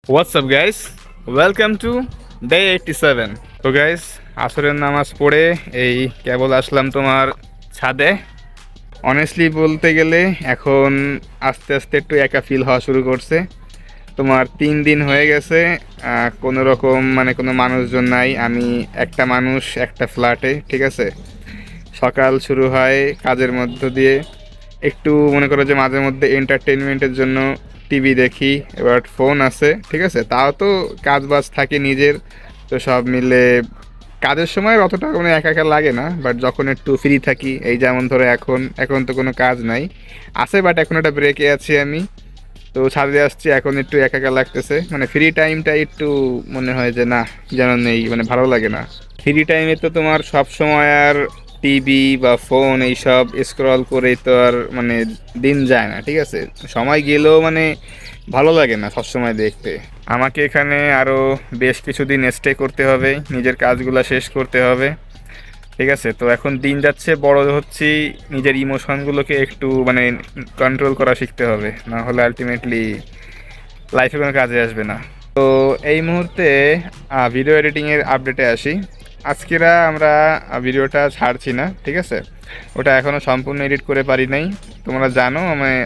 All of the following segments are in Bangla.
What's up guys? Welcome to day 87. তো গাইস আসরের নামাজ পড়ে এই কেবল আসলাম তোমার ছাদে। অনেস্টলি বলতে গেলে এখন আস্তে আস্তে একটু একা ফিল হওয়া শুরু করছে। তোমার 3 দিন হয়ে গেছে, কোনো রকম মানে কোনো মানুষজন নাই। আমি একটা মানুষ একটা ফ্ল্যাটে, ঠিক আছে। সকাল শুরু হয় কাজের মধ্য দিয়ে, একটু মনে করো যে মাঝে মধ্যে এন্টারটেনমেন্টের জন্য টিভি দেখি, এবার ফোন আছে, ঠিক আছে। তাও তো কাজ বাজ থাকে নিজের, তো সব মিলে কাজের সময় অতটা মানে একা একা লাগে না। বাট যখন একটু ফ্রি থাকি, এই যেমন ধরো এখন এখন তো কোনো কাজ নাই, আছে বাট এখন একটা ব্রেকে আছি আমি, তো ছাদে আসছি। এখন একটু একা একা লাগতেছে, মানে ফ্রি টাইমটা একটু মনে হয় যে না যেন নেই, মানে ভালো লাগে না। ফ্রি টাইমে তো তোমার সব সময় আর টিভি বা ফোন এইসব স্ক্রল করেই তো আর মানে দিন যায় না, ঠিক আছে। সময় গেলেও মানে ভালো লাগে না সবসময় দেখতে। আমাকে এখানে আরও বেশ কিছুদিন স্টে করতে হবে, নিজের কাজগুলো শেষ করতে হবে, ঠিক আছে। তো এখন দিন যাচ্ছে, বড় হচ্ছি, নিজের ইমোশনগুলোকে একটু মানে কন্ট্রোল করা শিখতে হবে, না হলে আলটিমেটলি লাইফে কোনো কাজে আসবে না। তো এই মুহূর্তে ভিডিও এডিটিংয়ের আপডেটে আসি। আজকেরা আমরা ভিডিওটা ছাড়ছি না, ঠিক আছে। ওটা এখনও সম্পূর্ণ এডিট করে পারি নাই। তোমরা জানো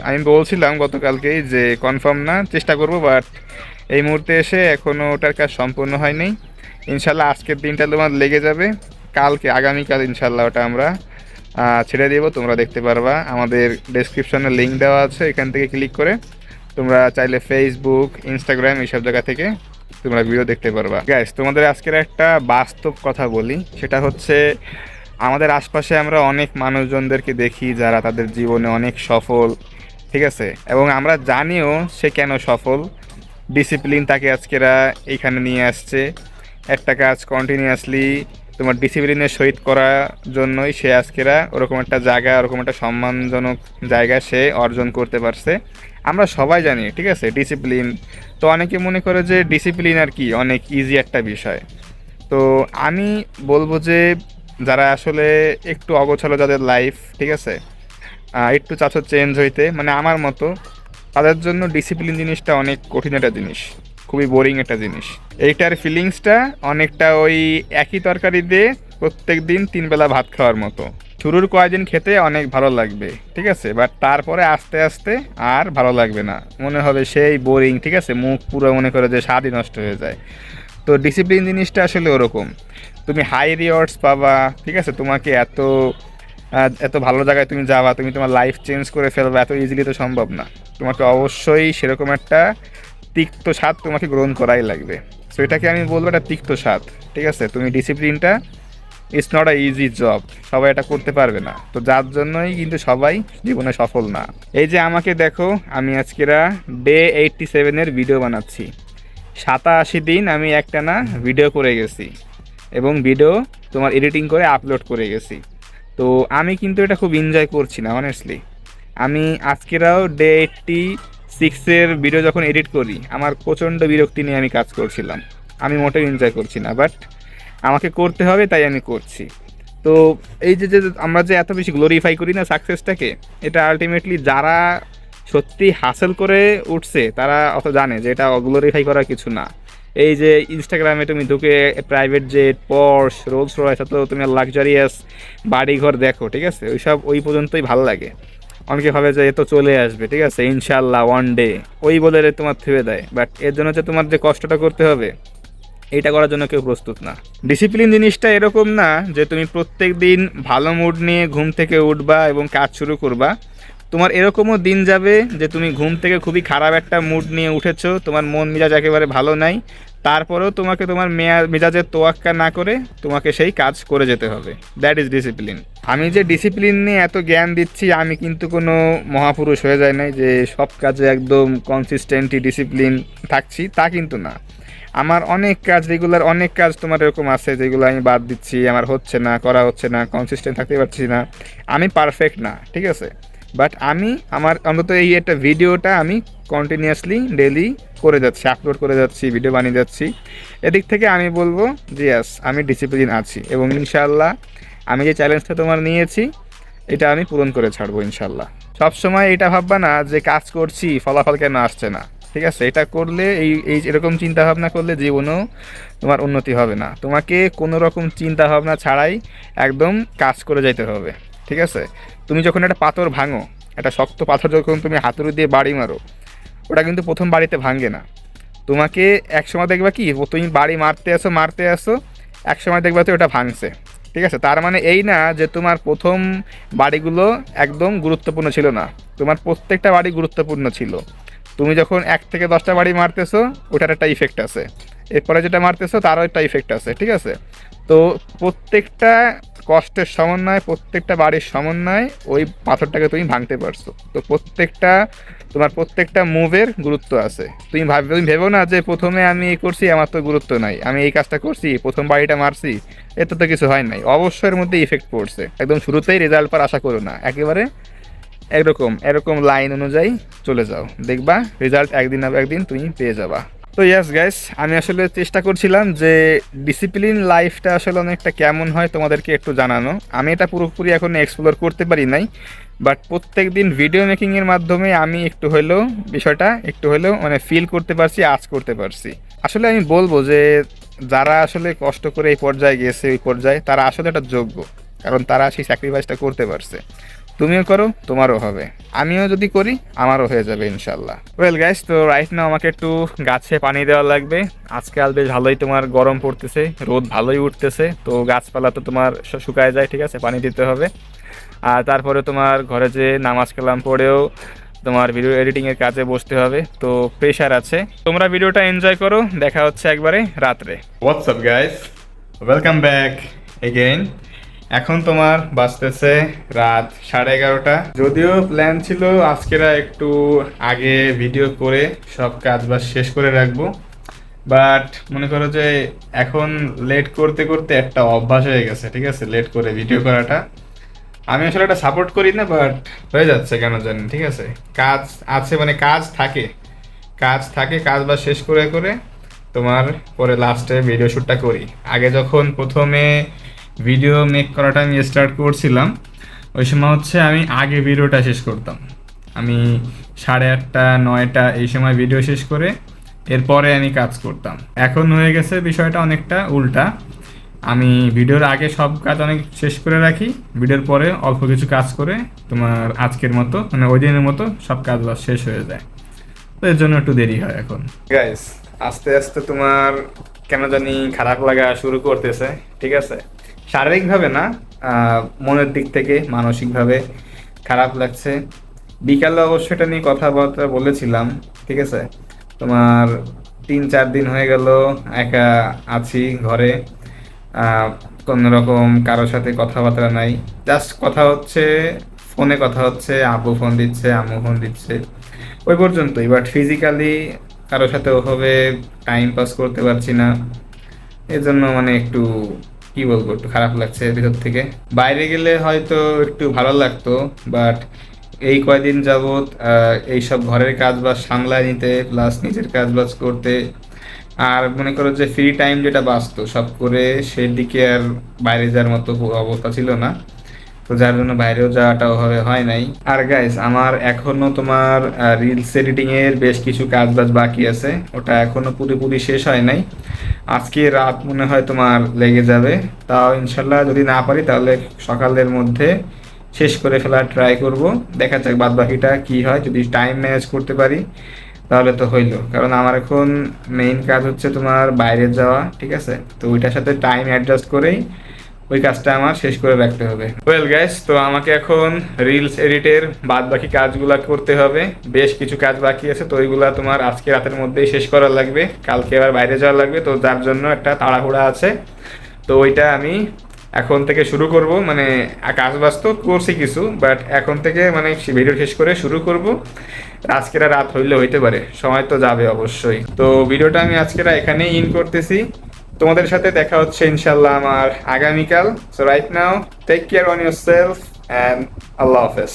আমি বলছিলাম গতকালকেই যে কনফার্ম না, চেষ্টা করব, বাট এই মুহূর্তে এসে এখনও ওটার কাজ সম্পূর্ণ হয় নাই। ইনশাল্লাহ আজকের দিনটা তোমার লেগে যাবে, কালকে আগামীকাল ইনশাল্লাহ ওটা আমরা ছেড়ে দেবো, তোমরা দেখতে পারবা। আমাদের ডেসক্রিপশনে লিঙ্ক দেওয়া আছে, এখান থেকে ক্লিক করে তোমরা চাইলে ফেসবুক, ইনস্টাগ্রাম এইসব জায়গা থেকে তোমরা ভিডিও দেখতে পারবা। গাইস, তোমাদের আজকের একটা বাস্তব কথা বলি, সেটা হচ্ছে আমাদের আশপাশে আমরা অনেক মানুষজনদেরকে দেখি যারা তাদের জীবনে অনেক সফল, ঠিক আছে। এবং আমরা জানিও সে কেন সফল। ডিসিপ্লিন তাকে আজকেরা এইখানে নিয়ে আসছে। একটা কাজ কন্টিনিউয়াসলি তোমার ডিসিপ্লিনের সহিত করার জন্যই সে আজকেরা ওরকম একটা জায়গা, ওরকম একটা সম্মানজনক জায়গা সে অর্জন করতে পারছে। আমরা সবাই জানি, ঠিক আছে, ডিসিপ্লিন। তো অনেকে মনে করে যে ডিসিপ্লিন আর কি অনেক ইজি একটা বিষয়। তো আমি বলবো যে যারা আসলে একটু অগোছালো যাদের লাইফ, ঠিক আছে, একটু চাচ্ছ চেঞ্জ হইতে, মানে আমার মতো, তাদের জন্য ডিসিপ্লিন জিনিসটা অনেক কঠিন একটা জিনিস, খুবই বোরিং একটা জিনিস। এইটার ফিলিংসটা অনেকটা ওই একই তরকারি দিয়ে প্রত্যেক দিন 3 বেলা ভাত খাওয়ার মতো। শুরুর কয়েকদিন খেতে অনেক ভালো লাগবে, ঠিক আছে, বাট তারপরে আস্তে আস্তে আর ভালো লাগবে না, মনে হবে সেই বোরিং, ঠিক আছে। মুখ পুরো মনে করে যে স্বাদই নষ্ট হয়ে যায়। তো ডিসিপ্লিন জিনিসটা আসলে ওরকম, তুমি হাই রিওয়ার্ডস পাবা, ঠিক আছে। তোমাকে এত এত ভালো জায়গায় তুমি যাবা, তুমি তোমার লাইফ চেঞ্জ করে ফেলবা, এত ইজিলি তো সম্ভব না। তোমাকে অবশ্যই সেরকম একটা তিক্ত স্বাদ তোমাকে গ্রহণ করাই লাগবে। সো এটাকে আমি বলবো একটা তিক্ত স্বাদ, ঠিক আছে। তুমি ডিসিপ্লিনটা, it's not a easy job, সবাই এটা করতে পারবে না। তো যার জন্যই কিন্তু সবাই জীবনে সফল না। এই যে আমাকে দেখো, আমি আজকেরা ডে 87-এর ভিডিও বানাচ্ছি। 87 দিন আমি একটানা ভিডিও করে গেছি, এবং ভিডিও তোমার এডিটিং করে আপলোড করে গেছি। তো আমি কিন্তু এটা খুব এনজয় করছি না অনেস্টলি। আমি আজকেরাও ডে 86-এর ভিডিও যখন এডিট করি, আমার প্রচণ্ড বিরক্তি নিয়ে আমি কাজ করছিলাম। আমি মোটেও এনজয় করছি না, বাট আমাকে করতে হবে তাই আমি করছি। তো এই যে যে আমরা যে এত বেশি গ্লোরিফাই করি না সাকসেসটাকে, এটা আলটিমেটলি যারা সত্যি হাসেল করে উঠছে তারা অত জানে যে এটা গ্লোরিফাই করার কিছু না। এই যে ইনস্টাগ্রামে তুমি ঢুকে প্রাইভেট জেট, পর্শ, রোলস রয়েস, তো তুমি লাক্সারিয়াস বাড়িঘর দেখো, ঠিক আছে, ওইসব ওই পর্যন্তই ভালো লাগে। অনেকে ভাবে যে এ তো চলে আসবে, ঠিক আছে, ইনশাল্লাহ ওয়ান ডে, ওই বলে তোমার থেমে দেয়। বাট এর জন্য যে তোমার যে কষ্টটা করতে হবে, এইটা করার জন্য কেউ প্রস্তুত না। ডিসিপ্লিন জিনিসটা এরকম না যে তুমি প্রত্যেক দিন ভালো মুড নিয়ে ঘুম থেকে উঠবা এবং কাজ শুরু করবা। তোমার এরকমও দিন যাবে যে তুমি ঘুম থেকে খুবই খারাপ একটা মুড নিয়ে উঠেছো, তোমার মন মেজাজ একেবারে ভালো নাই, তারপরেও তোমাকে তোমার মেজাজের তোয়াক্কা না করে তোমাকে সেই কাজ করে যেতে হবে। That is discipline. আমি যে ডিসিপ্লিন নিয়ে এত জ্ঞান দিচ্ছি, আমি কিন্তু কোনো মহাপুরুষ হয়ে যায় নাই যে সব কাজে একদম কনসিস্টেন্টলি ডিসিপ্লিন থাকছি, তা কিন্তু না। আমার অনেক কাজ, রেগুলার অনেক কাজ তোমার এরকম আছে যেগুলো আমি বাদ দিচ্ছি, আমার হচ্ছে না, করা হচ্ছে না, কনসিস্টেন্ট থাকতে পারছি না। আমি পারফেক্ট না, ঠিক আছে, বাট আমি আমার অন্তত এই একটা ভিডিওটা আমি কন্টিনিউয়াসলি ডেলি করে যাচ্ছি, আপলোড করে যাচ্ছি, ভিডিও বানিয়ে যাচ্ছি। এদিক থেকে আমি বলবো যে ইয়াস, আমি ডিসিপ্লিন আছি, এবং ইনশাআল্লাহ আমি যে চ্যালেঞ্জটা তোমার নিয়েছি এটা আমি পূরণ করে ছাড়বো ইনশাআল্লাহ। সবসময় এটা ভাববা না যে কাজ করছি ফলাফল কেন আসছে না। ঠিক আছে? এটা করলে এই এই এরকম চিন্তা ভাবনা করলে জীবনেও তোমার উন্নতি হবে না। তোমাকে কোনো রকম চিন্তা ভাবনা ছাড়াই একদম কাজ করে যাইতে হবে, ঠিক আছে? তুমি যখন একটা পাথর ভাঙো, একটা শক্ত পাথর যখন তুমি হাতুড়ি দিয়ে বাড়ি মারো, ওটা কিন্তু প্রথম বাড়িতে ভাঙে না। তোমাকে এক সময় দেখবা কি তুমি বাড়ি মারতে আসো, এক সময় দেখবা তো ওটা ভাঙছে, ঠিক আছে? তার মানে এই না যে তোমার প্রথম বাড়িগুলো একদম গুরুত্বপূর্ণ ছিল না, তোমার প্রত্যেকটা বাড়ি গুরুত্বপূর্ণ ছিল। তুমি যখন 1 থেকে 10টা বাড়ি মারতেছো, ওটার একটা ইফেক্ট আছে, এরপরে যেটা মারতেছো তারও একটা ইফেক্ট আছে, ঠিক আছে? তো প্রত্যেকটা কষ্টের সমন্বয়, প্রত্যেকটা বাড়ির সমন্বয় ওই পাথরটাকে তুমি ভাঙতে পারছো। তো তোমার প্রত্যেকটা মুভের গুরুত্ব আছে। তুমি ভেবো না যে প্রথমে আমি এই করছি আমার তো গুরুত্ব নাই, আমি এই কাজটা করছি প্রথম বাড়িটা মারছি, এতে তো কিছু হয় নাই। অবশ্যই এর মধ্যে ইফেক্ট পড়ছে, একদম শুরুতেই রেজাল্ট পাওয়ার আশা করো না, একেবারে এরকম লাইন অনুযায়ী চলে যাও, দেখবা রেজাল্ট একদিন না একদিন তুমি পেয়ে যাবা। তো ইয়াস গাইস, আমি আসলে চেষ্টা করছিলাম যে ডিসিপ্লিন লাইফটা আসলে অনেকটা কেমন হয় তোমাদেরকে একটু জানানো। আমি এটা পুরোপুরি এখন এক্সপ্লোর করতে পারি নাই, বাট প্রত্যেক দিন ভিডিও মেকিংয়ের মাধ্যমে আমি বিষয়টা একটু হলেও মানে ফিল করতে পারছি, আজ করতে পারছি। আসলে আমি বলবো যে যারা আসলে কষ্ট করে এই পর্যায়ে গেছে, ওই পর্যায়ে তারা আসলে একটা যোগ্য, কারণ তারা সেই স্যাক্রিফাইসটা করতে পারছে। তুমিও করো, তোমারও হবে, আমিও যদি করি আমারও হয়ে যাবে ইনশাল্লাহ। ওয়েল গাইস, তো রাইট নাও আমাকে একটু গাছে পানি দেওয়া লাগবে। আজকাল বেশ ভালোই তোমার গরম পড়তেছে, রোদ ভালোই উঠতেছে, তো গাছপালা তো তোমার শুকায় যায়, ঠিক আছে? পানি দিতে হবে। আর তারপরে তোমার ঘরে যে নামাজ কালাম পড়েও তোমার ভিডিও এডিটিংয়ের কাজে বসতে হবে, তো প্রেশার আছে। তোমরা ভিডিওটা এনজয় করো, দেখা হচ্ছে একবারে রাত্রে। WhatsApp guys, welcome back again. এখন তোমার বাজতেছে রাত 11:30। যদিও প্ল্যান ছিল আজকেরা একটু আগে ভিডিও করে সব কাজ বাজ শেষ করে রাখবো, বাট মনে করো যে এখন লেট করতে করতে একটা অভ্যাস হয়ে গেছে, ঠিক আছে? লেট করে ভিডিও করাটা আমি আসলে এটা সাপোর্ট করি না, বাট হয়ে যাচ্ছে কেন জানি, ঠিক আছে? কাজ আছে মানে কাজ থাকে, কাজ বাজ শেষ করে করে তোমার পরে লাস্টে ভিডিও শ্যুটটা করি। আগে যখন প্রথমে ভিডিও মেক করাটা আমি স্টার্ট করছিলাম, ওই সময় হচ্ছে আমি আগে ভিডিওটা শেষ করতাম। আমি 8:30 9টা এই সময় ভিডিও শেষ করে এরপরে আমি কাজ করতাম। এখন হয়ে গেছে বিষয়টা অনেকটা উল্টা, আমি ভিডিওর আগে সব কাজ অনেক শেষ করে রাখি, ভিডিওর পরে অল্প কিছু কাজ করে তোমার আজকের মতো মানে ওই দিনের মতো সব কাজ বাজ শেষ হয়ে যায়, তো এর জন্য একটু দেরি হয় এখন। গাইস, আস্তে আস্তে তোমার কেন জানি খারাপ লাগা শুরু করতেছে, ঠিক আছে? শারীরিকভাবে না, মনের দিক থেকে মানসিকভাবে খারাপ লাগছে। বিকালে অবশ্য এটা নিয়ে কথাবার্তা বলেছিলাম, ঠিক আছে? তোমার 3-4 দিন হয়ে গেল একা আছি ঘরে, কোনো রকম কারোর সাথে কথাবার্তা নাই, জাস্ট কথা হচ্ছে, ফোনে কথা হচ্ছে, আব্বু ফোন দিচ্ছে, আম্মু ফোন দিচ্ছে, ওই পর্যন্তই। বাট ফিজিক্যালি কারোর সাথে ওভাবে টাইম পাস করতে পারছি না, এর জন্য মানে একটু কি বলবো, একটু খারাপ লাগছে ভিতর থেকে। বাইরে গেলে হয়তো একটু ভালো লাগতো, বাট এই কয়দিন যাবৎ এইসব ঘরের কাজ বাজ সামলায় নিতে প্লাস নিজের কাজ বাজ করতে, আর মনে করো যে ফ্রি টাইম যেটা বাঁচতো সব করে সেদিকে আর বাইরে যাওয়ার মতো অবস্থা ছিল না, তো যার জন্য বাইরেও যাওয়াটা ওভাবে হয় নাই। আর গাইস, আমার এখনো তোমার রিলস এডিটিং এর বেশ কিছু কাজ বাজ বাকি আছে, ওটা এখনো পুরোপুরি শেষ হয় নাই। আজকে রাত মনে হয় তোমার লেগে যাবে, তাও ইনশাল্লাহ যদি না পারি তাহলে সকালের মধ্যে শেষ করে ফেলার ট্রাই করব। দেখা যাক বাদ বাকিটা কী হয়, যদি টাইম ম্যানেজ করতে পারি তাহলে তো হইলো, কারণ আমার এখন মেইন কাজ হচ্ছে তোমার বাইরে যাওয়া, ঠিক আছে? তো ওইটার সাথে টাইম অ্যাডজাস্ট করেই ওই কাজটা আমার শেষ করে রাখতে হবে। ওয়েল গাইস, তো আমাকে এখন রিলস এডিটের বাদ বাকি কাজগুলা করতে হবে, বেশ কিছু কাজ বাকি আছে, তো ওইগুলা তোমার আজকে রাতের মধ্যেই শেষ করা লাগবে, কালকে আবার বাইরে যাওয়া লাগবে, তো যার জন্য একটা তাড়াহুড়া আছে। তো ওইটা আমি এখন থেকে শুরু করব, মানে কাজ বাজ তো করছি কিছু, বাট এখন থেকে মানে ভিডিও শেষ করে শুরু করব। আজকের রাত হইলে হইতে পারে, সময় তো যাবে অবশ্যই। তো ভিডিওটা আমি আজকেরা এখানেই ইন করতেছি, তোমাদের সাথে দেখা হচ্ছে ইনশাল্লাহ আমার আগামীকাল। So right now take care on yourself and আল্লাহ হাফেজ।